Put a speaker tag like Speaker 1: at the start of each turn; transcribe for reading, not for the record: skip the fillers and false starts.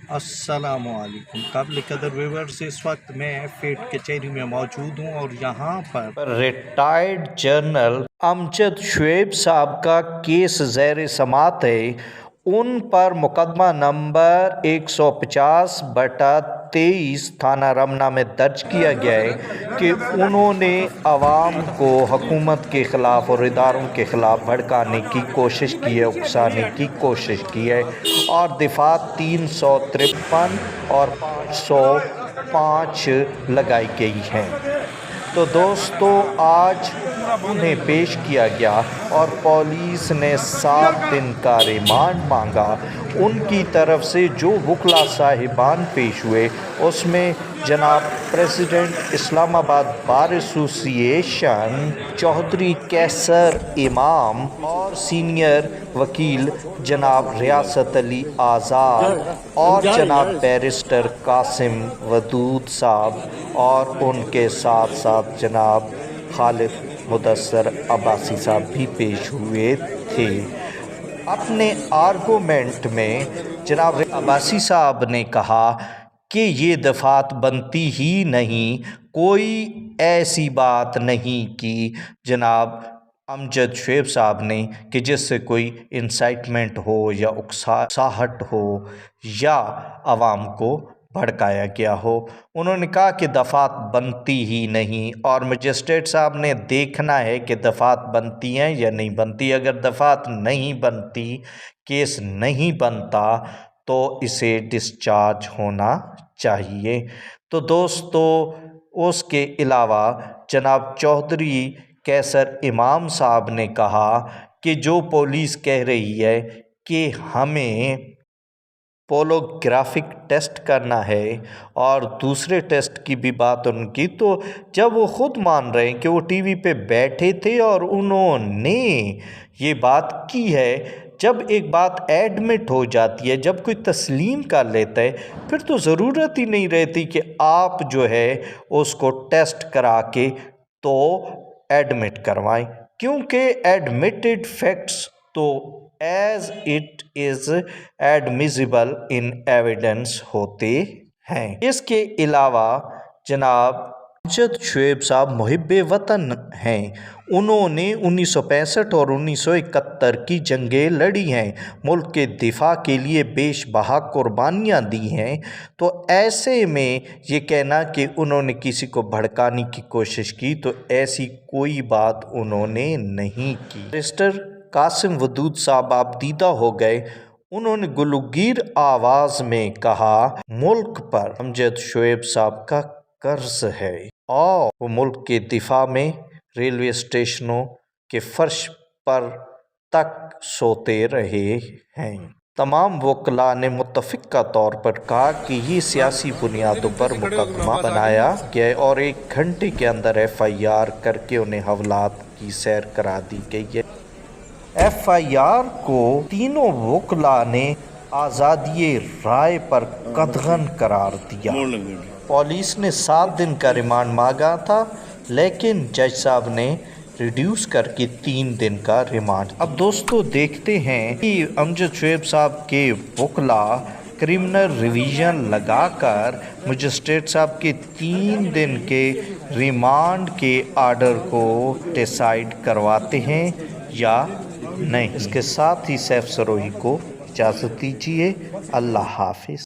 Speaker 1: अस्सलामुअलैकुम काबिल कदर व्यूअर्स, इस वक्त मैं फेट कचहरी में मौजूद हूँ और यहाँ पर रिटायर्ड जनरल अमजद शुएब साहब का केस ज़ेर समात है। उन पर मुकदमा नंबर 150/23 थाना रमना में दर्ज किया गया है कि उन्होंने आवाम को हुकूमत के ख़िलाफ़ और इदारों के ख़िलाफ़ भड़काने की कोशिश की है, उकसाने की कोशिश की है और दफ़ात 353 और 505 लगाई गई हैं। तो दोस्तों, आज उन्हें पेश किया गया और पुलिस ने 7 दिन का रिमांड मांगा। उनकी तरफ से जो वकला साहिबान पेश हुए उसमें जनाब president Islamabad bar association Chaudhry Qaiser Imam और सीनियर वकील जनाब रियासत अली आज़ाद और जनाब बैरिस्टर कासिम वदूद साहब और उनके साथ साथ जनाब खालिद मुदस्सर अब्बासी साहब भी पेश हुए थे। अपने आर्गूमेंट में जनाब अब्बासी साहब ने कहा कि ये दफ़ात बनती ही नहीं, कोई ऐसी बात नहीं कि जनाब अमजद शुएब साहब ने कि जिससे कोई इंसाइटमेंट हो या उकसाहट हो या आवाम को भड़काया गया हो। उन्होंने कहा कि दफ़ात बनती ही नहीं और मजिस्ट्रेट साहब ने देखना है कि दफ़ात बनती हैं या नहीं बनती। अगर दफ़ात नहीं बनती, केस नहीं बनता, तो इसे डिस्चार्ज होना चाहिए। तो दोस्तों, उसके अलावा जनाब चौधरी कैसर इमाम साहब ने कहा कि जो पुलिस कह रही है कि हमें पोलोग्राफिक टेस्ट करना है और दूसरे टेस्ट की भी बात उनकी, तो जब वो ख़ुद मान रहे हैं कि वो टीवी पे बैठे थे और उन्होंने ये बात की है, जब एक बात एडमिट हो जाती है, जब कोई तस्लीम कर लेता है, फिर तो ज़रूरत ही नहीं रहती कि आप जो है उसको टेस्ट करा के तो एडमिट करवाएं, क्योंकि एडमिटेड फैक्ट्स तो as it is admissible in evidence होते हैं। इसके अलावा जनाब अमजद शुएब साहब मुहिब्बे वतन हैं। उन्होंने 1965 और 1971 की जंगें लड़ी हैं, मुल्क के दिफा के लिए बेशबहा कुर्बानियाँ दी हैं। तो ऐसे में ये कहना कि उन्होंने किसी को भड़काने की कोशिश की, तो ऐसी कोई बात उन्होंने नहीं की। बैरिस्टर कासिम वदूद साहब आप दीदा हो गए। उन्होंने गुलगीर आवाज़ में कहा, मुल्क पर अमजद शुएब साहब का कर्ज है और वो मुल्क के दिफा में रेलवे स्टेशनों के फर्श पर तक सोते रहे हैं। तमाम वकला ने मुत्तफ़िक़ा तौर पर कहा कि ये सियासी बुनियादों पर मुकदमा बनाया गया और 1 घंटे के अंदर FIR करके उन्हें हवालात की सैर करा दी गई है। FIR को तीनों वकला ने आज़ादी राय पर कदगन करार दिया। पुलिस ने 7 दिन का रिमांड मांगा था, लेकिन जज साहब ने रिड्यूस करके 3 दिन का रिमांड। अब दोस्तों, देखते हैं कि अमजद शुएब साहब के वकला क्रिमिनल रिवीजन लगाकर मजिस्ट्रेट साहब के 3 दिन के रिमांड के आर्डर को डिसाइड करवाते हैं या नहीं। इसके साथ ही सैफ सरोही को इजाज़त दीजिए। अल्लाह हाफिज़।